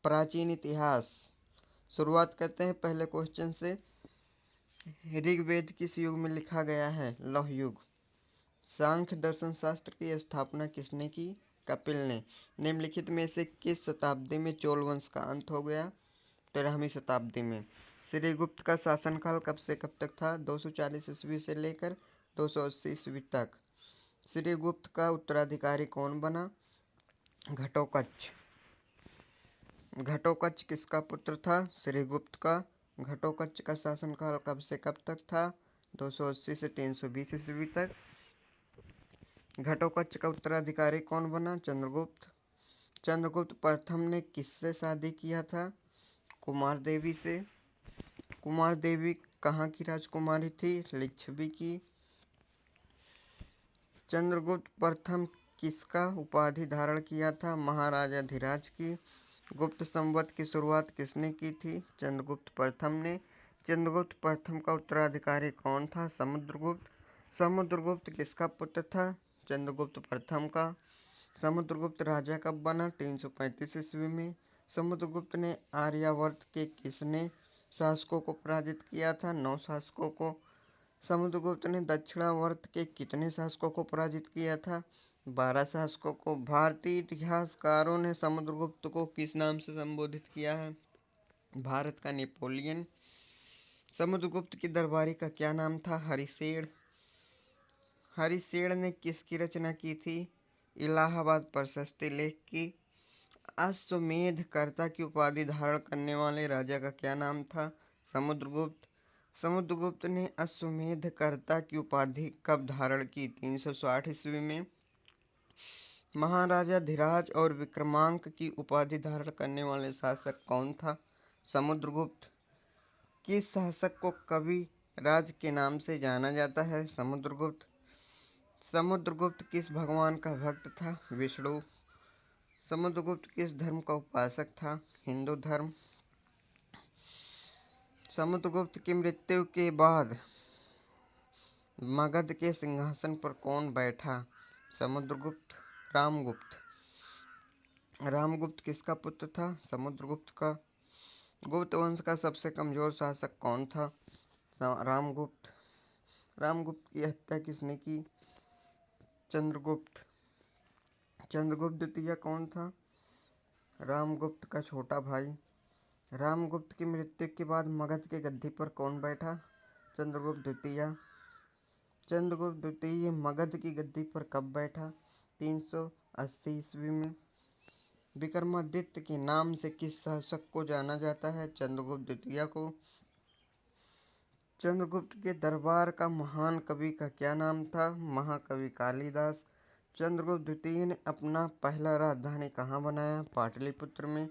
प्राचीन इतिहास। शुरुआत करते हैं पहले क्वेश्चन से। ऋग्वेद किस युग में लिखा गया है? लौह युग। सांख्य दर्शन शास्त्र की स्थापना किसने की? कपिल ने। निम्नलिखित में से किस शताब्दी में चोल वंश का अंत हो गया? 13वीं शताब्दी में। श्रीगुप्त का शासनकाल कब से कब तक था? 240 ईस्वी से लेकर 280 ईस्वी तक। श्रीगुप्त का उत्तराधिकारी कौन बना? घटोत्कच। घटोत्कच किसका पुत्र था? श्रीगुप्त का। घटोत्कच का शासनकाल कब से कब तक था? 280 से 320 ईस्वी तक। घटोत्कच का उत्तराधिकारी कौन बना? चंद्रगुप्त। चंद्रगुप्त प्रथम ने किससे शादी किया था? कुमार देवी से। कुमार देवी कहाँ की राजकुमारी थी? लिच्छवी की। चंद्रगुप्त प्रथम किसका उपाधि धारण किया था? महाराजा धीराज की। गुप्त संवत की शुरुआत किसने की थी? चंद्रगुप्त प्रथम ने। चंद्रगुप्त प्रथम का उत्तराधिकारी कौन था? समुद्रगुप्त। समुद्रगुप्त किसका पुत्र था? चंद्रगुप्त प्रथम का। समुद्रगुप्त राजा कब बना? 335 ईस्वी में। समुद्रगुप्त ने आर्यावर्त के किसने शासकों को पराजित किया था? 9 शासकों को। समुद्रगुप्त ने दक्षिणावर्त के कितने शासकों को पराजित किया था? 12 शासकों को। भारतीय इतिहासकारों ने समुद्रगुप्त को किस नाम से संबोधित किया है? भारत का नेपोलियन। समुद्रगुप्त की दरबारी का क्या नाम था? हरिशेन। हरिशेन ने किसकी रचना की थी? इलाहाबाद प्रशस्ति लेख की। अश्वमेध कर्ता की उपाधि धारण करने वाले राजा का क्या नाम था? समुद्रगुप्त। समुद्रगुप्त ने अश्वमेध कर्ता की उपाधि कब धारण की? 360 ईस्वी में। महाराजा धीराज और विक्रमांक की उपाधि धारण करने वाले शासक कौन था? समुद्रगुप्त। किस शासक को कवि राज के नाम से जाना जाता है? समुद्रगुप्त। समुद्रगुप्त किस भगवान का भक्त था? विष्णु। समुद्रगुप्त किस धर्म का उपासक था? हिंदू धर्म। समुद्रगुप्त की मृत्यु के बाद मगध के सिंहासन पर कौन बैठा? समुद्रगुप्त। रामगुप्त। रामगुप्त किसका पुत्र था? समुद्रगुप्त का। गुप्त वंश का सबसे कमजोर शासक कौन था? रामगुप्त। रामगुप्त की हत्या किसने की? चंद्रगुप्त। चंद्रगुप्त द्वितीय कौन था? रामगुप्त का छोटा भाई। रामगुप्त की मृत्यु के बाद मगध के गद्दी पर कौन बैठा? चंद्रगुप्त द्वितीय। चंद्रगुप्त द्वितीय मगध की गद्दी पर कब बैठा? 380 ईस्वी में। विक्रमादित्य के नाम से किस शासक को जाना जाता है? चंद्रगुप्त द्वितीय को। चंद्रगुप्त के दरबार का महान कवि का क्या नाम था? महाकवि कालिदास। चंद्रगुप्त द्वितीय ने अपना पहला राजधानी कहाँ बनाया? पाटलिपुत्र में।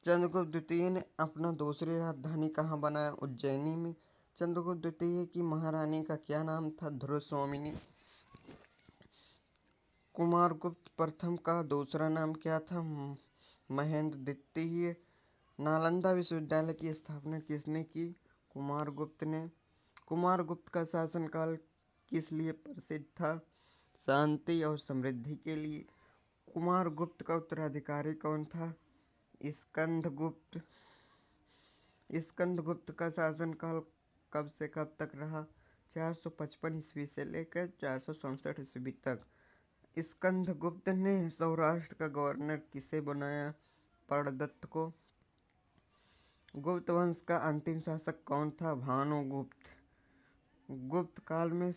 चंद्रगुप्त द्वितीय ने अपना दूसरी राजधानी कहाँ बनाया? उज्जैनी में। चंद्रगुप्त द्वितीय की महारानी का क्या नाम था? ध्रुवस्वामिनी। कुमारगुप्त प्रथम का दूसरा नाम क्या था? महेंद्र द्वितीय। नालंदा विश्वविद्यालय की स्थापना किसने की? कुमारगुप्त ने। कुमारगुप्त का शासनकाल किस लिए प्रसिद्ध था? शांति और समृद्धि के लिए। कुमारगुप्त का उत्तराधिकारी कौन था? स्कंदगुप्त। स्कंदगुप्त का शासनकाल कब से कब तक रहा? 455 ईस्वी से लेकर 467 ईस्वी तक। स्कंदगुप्त ने सौराष्ट्र का गवर्नर किसे बनाया? प्रणदत्त को। गुप्त वंश का अंतिम शासक कौन था? भानुगुप्त। गुप्त काल में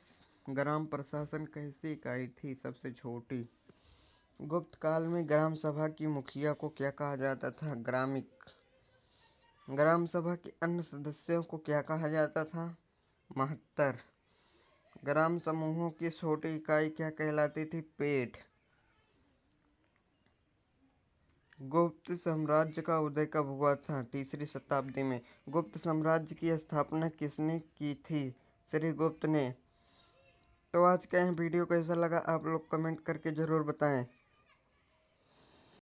ग्राम प्रशासन कैसी इकाई थी? सबसे छोटी। गुप्त काल में ग्राम सभा की मुखिया को क्या कहा जाता था? ग्रामिक। ग्राम सभा के अन्य सदस्यों को क्या कहा जाता था? महत्तर। ग्राम समूहों की छोटी इकाई क्या कहलाती थी? पेठ। गुप्त साम्राज्य का उदय कब हुआ था? 3री शताब्दी में। गुप्त साम्राज्य की स्थापना किसने की थी? श्रीगुप्त ने। तो आज का यह वीडियो कैसा लगा आप लोग कमेंट करके ज़रूर बताएं।